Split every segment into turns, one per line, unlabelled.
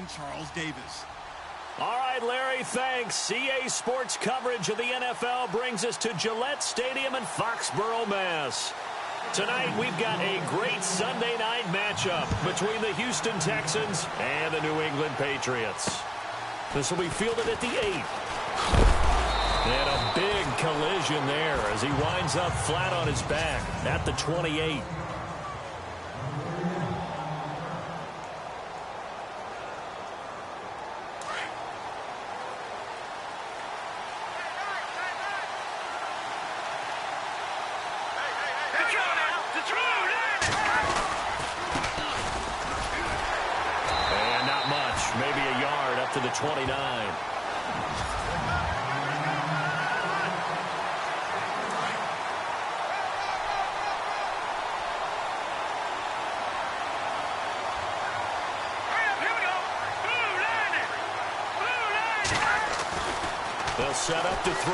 and Charles Davis.
All right, Larry, thanks. CA Sports coverage of the NFL brings us to Gillette Stadium in Foxborough, Mass. Tonight, we've got a great Sunday night matchup between the Houston Texans and the New England Patriots. This will be fielded at the 8. And a big collision there as he winds up flat on his back at the 28. And not much, maybe a yard up to the 29. They'll set up to throw.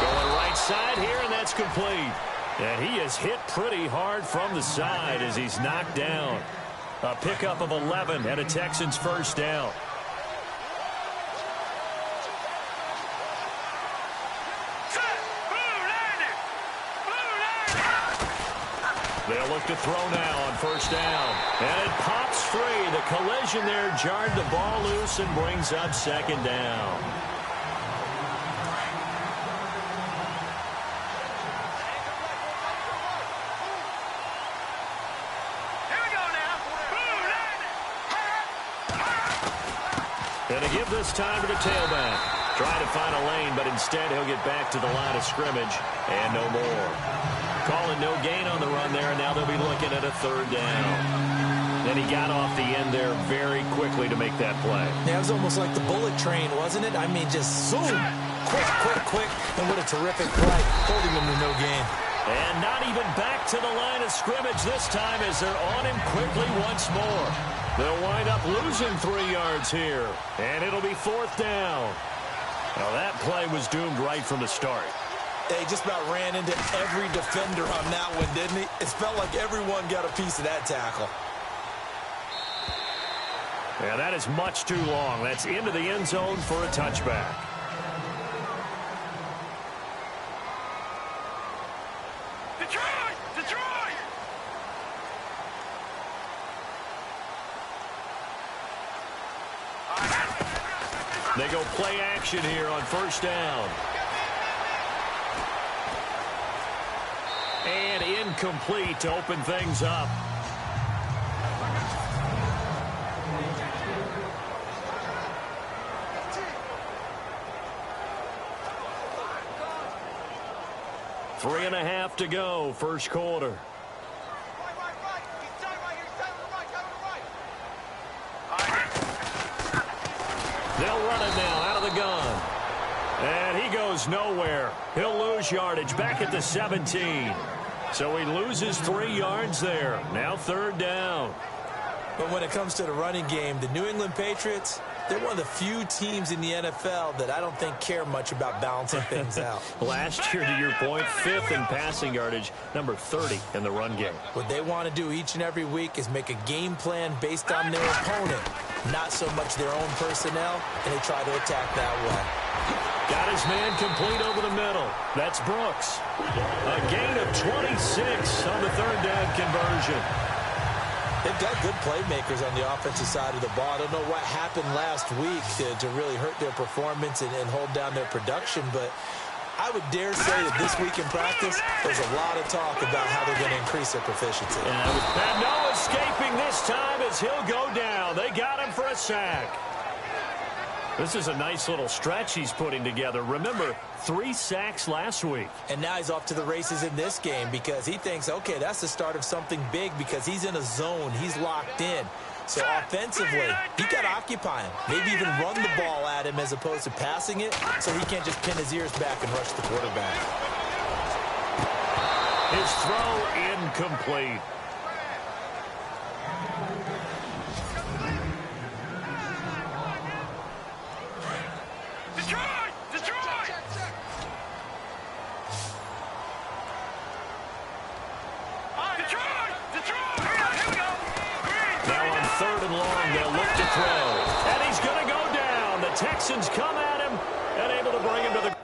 Going right side here, and that's complete. And he is hit pretty hard from the side as he's knocked down. A pickup of 11 and a Texans first down. They'll look to throw now on first down. And it pops free. The collision there jarred the ball loose and brings up second down. And to give this time to the tailback. Trying to find a lane, but instead he'll get back to the line of scrimmage and no more. Calling no gain on the run there, and now they'll be looking at a third down. And he got off the end there very quickly to make that play.
Yeah, it was almost like the bullet train, wasn't it? I mean, just zoom. Quick. And what a terrific play. Holding him to no gain.
And not even back to the line of scrimmage this time as they're on him quickly once more. They'll wind up losing 3 yards here. And it'll be fourth down. Now that play was doomed right from the start.
He just about ran into every defender on that one, didn't he? It felt like everyone got a piece of that tackle.
Yeah, that is much too long. That's into the end zone for a touchback. Detroit! They go play action here on first down. And incomplete to open things up. Three and a half to go, first quarter. They'll run it now out of the gun. And he goes nowhere. He'll lose yardage back at the 17. So he loses 3 yards there. Now third down.
But when it comes to the running game, the New England Patriots, they're one of the few teams in the NFL that I don't think care much about balancing things out.
Last year, to your point, 5th in passing yardage, number 30 in the run game.
What they want to do each and every week is make a game plan based on their opponent, not so much their own personnel, and they try to attack that way.
Got his man complete over the middle. That's Brooks. A gain of 26 on the third down conversion.
They've got good playmakers on the offensive side of the ball. I don't know what happened last week to really hurt their performance and hold down their production, but I would dare say that this week in practice, there's a lot of talk about how they're going to increase their proficiency.
And no escaping this time as he'll go down. They got him for a sack. This is a nice little stretch he's putting together. Remember, 3 sacks last week.
And now he's off to the races in this game because he thinks, okay, that's the start of something big because he's in a zone. He's locked in. So offensively, he got to occupy him. Maybe even run the ball at him as opposed to passing it so he can't just pin his ears back and rush the quarterback.
His throw incomplete. Now on third and long, they'll look to throw. Texans come at him and able to bring him to the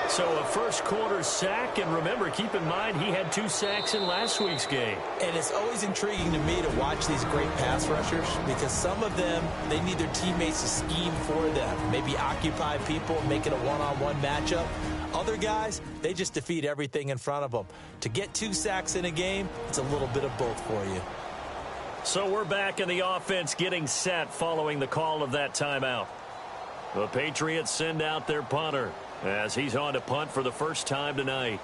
So a first quarter sack, and remember, keep in mind, he had 2 sacks in last week's game.
And it's always intriguing to me to watch these great pass rushers because some of them, they need their teammates to scheme for them, maybe occupy people, make it a one-on-one matchup. Other guys, they just defeat everything in front of them. To get 2 sacks in a game, it's a little bit of both for you.
So we're back in the offense getting set following the call of that timeout. The Patriots send out their punter as he's on to punt for the first time tonight.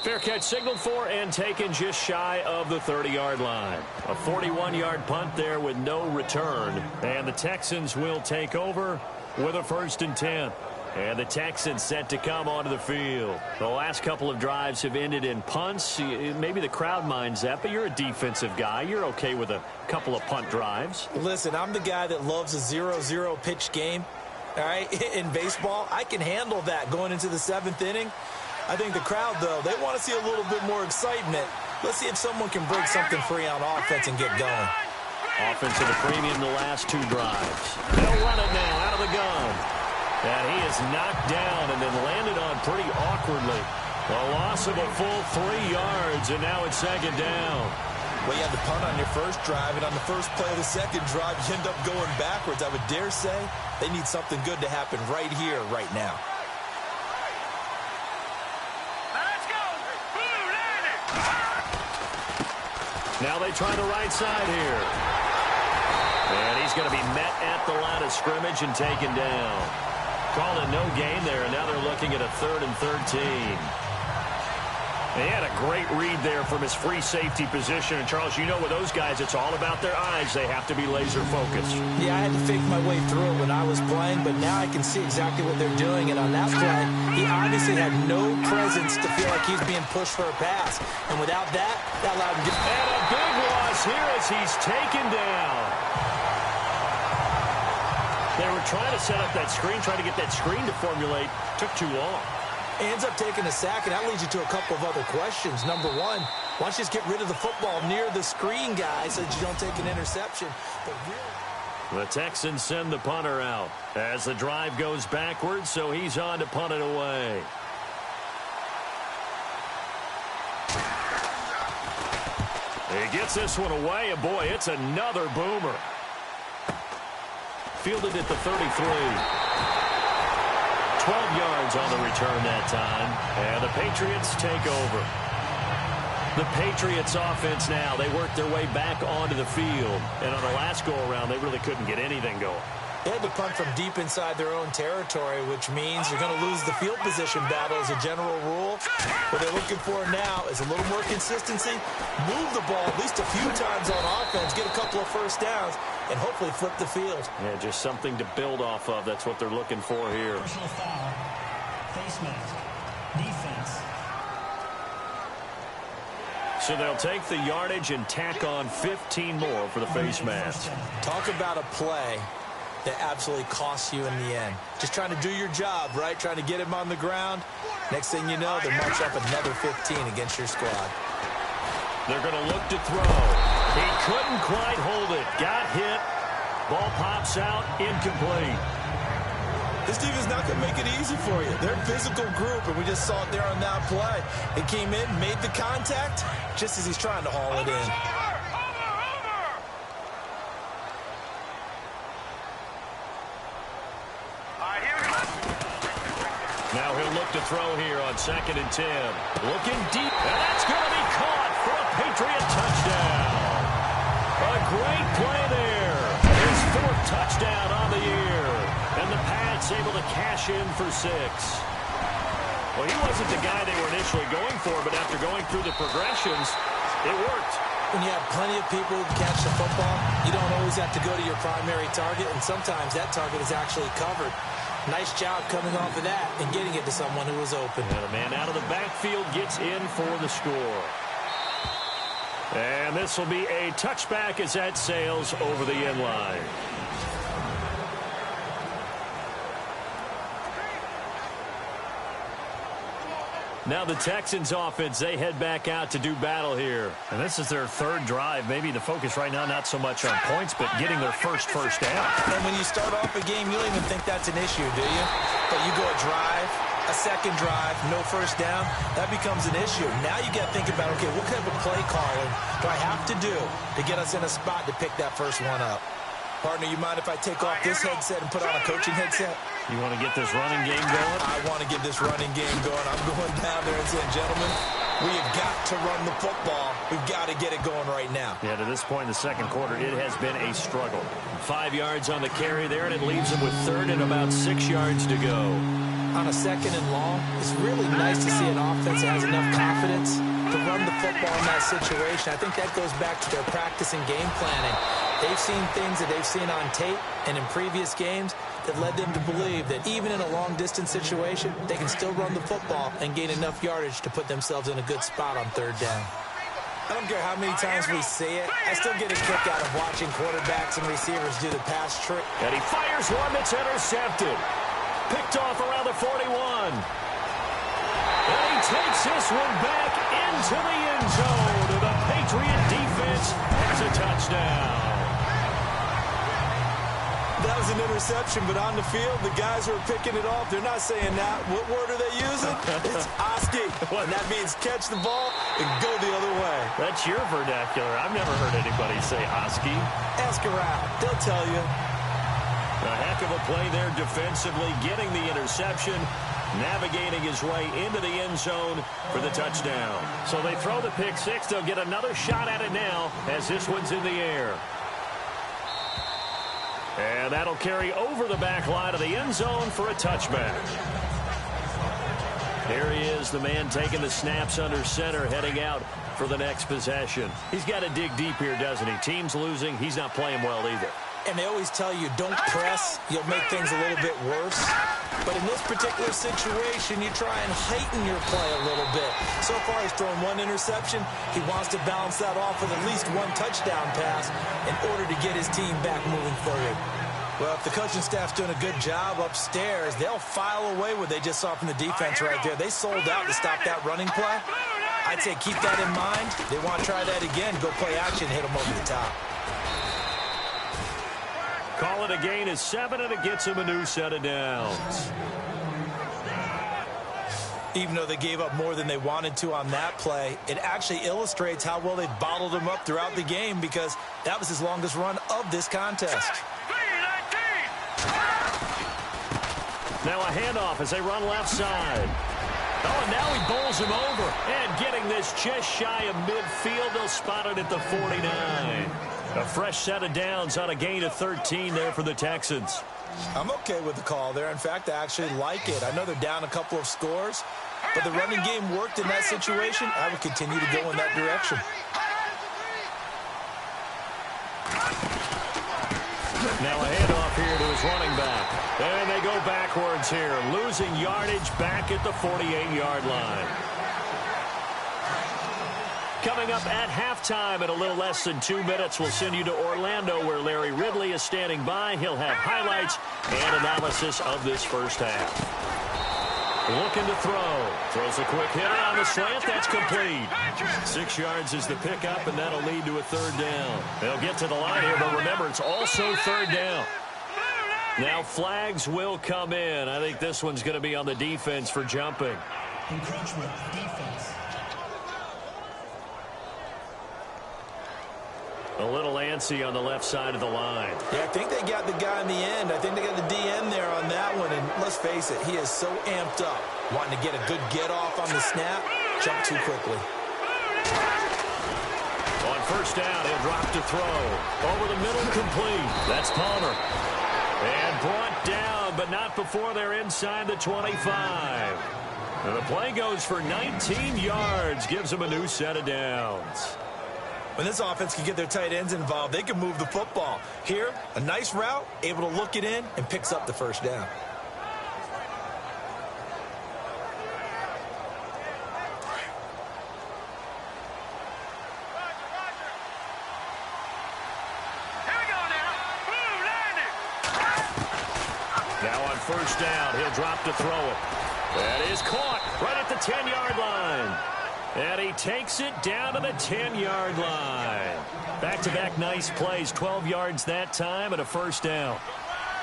Fair catch signaled for and taken just shy of the 30-yard line. A 41-yard punt there with no return. And the Texans will take over with a 1st and 10. And the Texans set to come onto the field. The last couple of drives have ended in punts. Maybe the crowd minds that, but you're a defensive guy. You're okay with a couple of punt drives.
Listen, I'm the guy that loves a 0-0 pitch game. All right, in baseball, I can handle that going into the 7th inning. I think the crowd, though, they want to see a little bit more excitement. Let's see if someone can break something free on offense and get going.
Offense at a premium the last 2 drives. They'll run it now out of the gun. And he is knocked down and then landed on pretty awkwardly. A loss of a full 3 yards, and now it's 2nd down.
Well, you had the punt on your first drive, and on the first play of the second drive, you end up going backwards. I would dare say they need something good to happen right here, right now.
Let's go!
Now they try the right side here. And he's going to be met at the line of scrimmage and taken down. Calling no gain there, and now they're looking at a 3rd and 13. He had a great read there from his free safety position. And, Charles, you know with those guys, it's all about their eyes. They have to be laser-focused.
Yeah, I had to fake my way through it when I was playing, but now I can see exactly what they're doing. And on that play, he obviously had no presence to feel like he's being pushed for a pass. And without that, that allowed him to...
And a big loss here as he's taken down. They were trying to set up that screen, trying to get that screen to formulate. Took too long.
He ends up taking a sack, and that leads you to a couple of other questions. Number one, why don't you just get rid of the football near the screen guy so that you don't take an interception? But really...
The Texans send the punter out as the drive goes backwards, so he's on to punt it away. He gets this one away, and boy, it's another boomer. Fielded at the 33. 12 yards on the return that time, and the Patriots take over. The Patriots offense now, they worked their way back onto the field. And on the last go-around, they really couldn't get anything going.
They had to punt from deep inside their own territory, which means you're going to lose the field position battle as a general rule. What they're looking for now is a little more consistency, move the ball at least a few times on offense, get a couple of first downs, and hopefully flip the field.
Yeah, just something to build off of. That's what they're looking for here.
Personal foul, face mask, defense.
So they'll take the yardage and tack on 15 more for the face mask.
Talk about a play that absolutely costs you in the end. Just trying to do your job, right? Trying to get him on the ground. Next thing you know, they march up another 15 against your squad.
They're going to look to throw. He couldn't quite hold it. Got hit. Ball pops out. Incomplete.
This defense is not going to make it easy for you. They're a physical group, and we just saw it there on that play. It came in, made the contact, just as he's trying to haul it in.
Now he'll look to throw here on 2nd and 10. Looking deep, and that's going to be caught for a Patriot touchdown. A great play there. His 4th touchdown on the year. And the Pats able to cash in for 6. Well, he wasn't the guy they were initially going for, but after going through the progressions, it worked.
When you have plenty of people who catch the football, you don't always have to go to your primary target, and sometimes that target is actually covered. Nice job coming off of that and getting it to someone who was open.
And the man out of the backfield gets in for the score. And this will be a touchback as that sails over the end line. Now the Texans offense, they head back out to do battle here.
And this is their 3rd drive. Maybe the focus right now not so much on points, but getting their first down.
And when you start off a game, you don't even think that's an issue, do you? But you go a drive, a second drive, no first down, that becomes an issue. Now you got to think about, okay, what kind of a play calling do I have to do to get us in a spot to pick that first one up? Partner, you mind if I take off this headset and put on a coaching headset?
You want to get this running game going?
I want to get this running game going. I'm going down there and saying, gentlemen, we have got to run the football. We've got to get it going right now.
Yeah, to this point in the second quarter, it has been a struggle. 5 yards on the carry there, and it leaves them with 3rd and about 6 yards to go.
On a 2nd and long, it's really nice to see an offense that has enough confidence to run the football in that situation. I think that goes back to their practice and game planning. They've seen things that they've seen on tape and in previous games that led them to believe that even in a long-distance situation, they can still run the football and gain enough yardage to put themselves in a good spot on 3rd down. I don't care how many times we see it. I still get a kick out of watching quarterbacks and receivers do the pass trick.
And he fires one that's intercepted. Picked off around the 41. And he takes this one back into the end zone. And the Patriot defense has a touchdown.
That was an interception, but on the field, the guys who are picking it off, they're not saying that. What word are they using? It's Oski. And that means catch the ball and go the other way.
That's your vernacular. I've never heard anybody say Oski.
Ask around. They'll tell you.
A heck of a play there defensively, getting the interception, navigating his way into the end zone for the touchdown. So they throw the pick 6. They'll get another shot at it now as this one's in the air. And that'll carry over the back line of the end zone for a touchback. Here he is, the man taking the snaps under center, heading out for the next possession. He's got to dig deep here, doesn't he? Team's losing. He's not playing well either.
And they always tell you, don't press. You'll make things a little bit worse. But in this particular situation, you try and heighten your play a little bit. So far, he's thrown one interception. He wants to balance that off with at least one touchdown pass in order to get his team back moving forward. Well, if the coaching staff's doing a good job upstairs, they'll file away what they just saw from the defense right there. They sold out to stop that running play. I'd say keep that in mind. They want to try that again. Go play action, hit them over the top.
Call it a gain of 7, and it gets him a new set of downs.
Even though they gave up more than they wanted to on that play, it actually illustrates how well they bottled him up throughout the game because that was his longest run of this contest.
Now a handoff as they run left side. Oh, and now he bowls him over. And getting this just shy of midfield, they'll spot it at the 49. A fresh set of downs on a gain of 13 there for the Texans.
I'm okay with the call there. In fact, I actually like it. I know they're down a couple of scores, but the running game worked in that situation. I would continue to go in that direction.
Now a handoff here to his running back. And they go backwards here, losing yardage back at the 48-yard line. Coming up at halftime in a little less than 2 minutes, we'll send you to Orlando where Larry Ridley is standing by. He'll have highlights and analysis of this first half. Looking to throw. Throws a quick hitter on the slant. That's complete. 6 yards is the pickup, and that'll lead to a third down. They'll get to the line here, but remember, it's also third down. Now flags will come in. I think this one's going to be on the defense for jumping.
Encroachment, defense.
A little antsy on the left side of the line.
Yeah, I think they got the guy in the end. I think they got the DN there on that one. And let's face it, he is so amped up, wanting to get a good get-off on the snap, jump too quickly.
On first down, he'll drop to throw. Over the middle, complete. That's Palmer. And brought down, but not before they're inside the 25. And the play goes for 19 yards, gives them a new set of downs.
When this offense can get their tight ends involved, they can move the football. Here, a nice route, able to look it in, and picks up the first down.
Now on first down, he'll drop to throw it. That is caught right at the 10-yard line. And he takes it down to the 10-yard line. Back-to-back nice plays, 12 yards that time and a first down.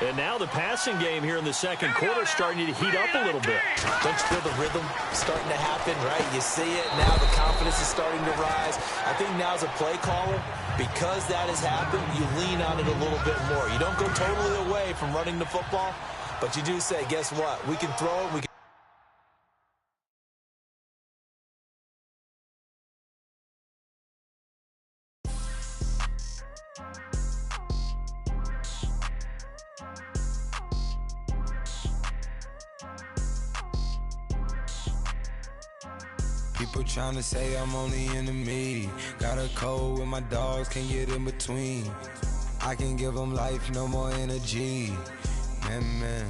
And now the passing game here in the second quarter starting to heat up a little bit.
Don't you feel the rhythm starting to happen, right? You see it now, the confidence is starting to rise. I think now as a play caller, because that has happened, you lean on it a little bit more. You don't go totally away from running the football, but you do say, guess what? We can throw it, we can.
People trying to say I'm only enemy. Got a cold with my dogs, can't get in between. I can give them life, no more energy. Man,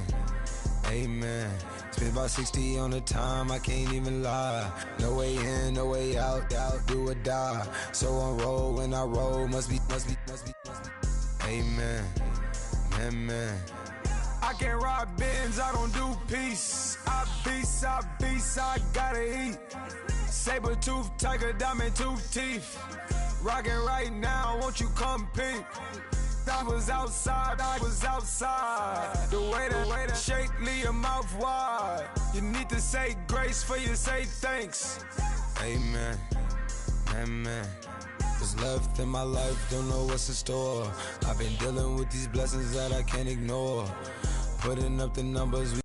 amen. Spent about 60 on the time, I can't even lie. No way in, no way out, do or die. So on roll, when I roll, must be. Amen, man. I can't rob bins, I don't do peace. I beast, I gotta eat. Saber tooth, tiger, diamond tooth teeth. Rockin' right now, won't you come peep? I was outside. The way to shake, leave your mouth wide. You need to say grace for you say thanks. Amen, man. What's left in my life, don't know what's in store. I've been dealing with these blessings that I can't ignore. Putting up the numbers, we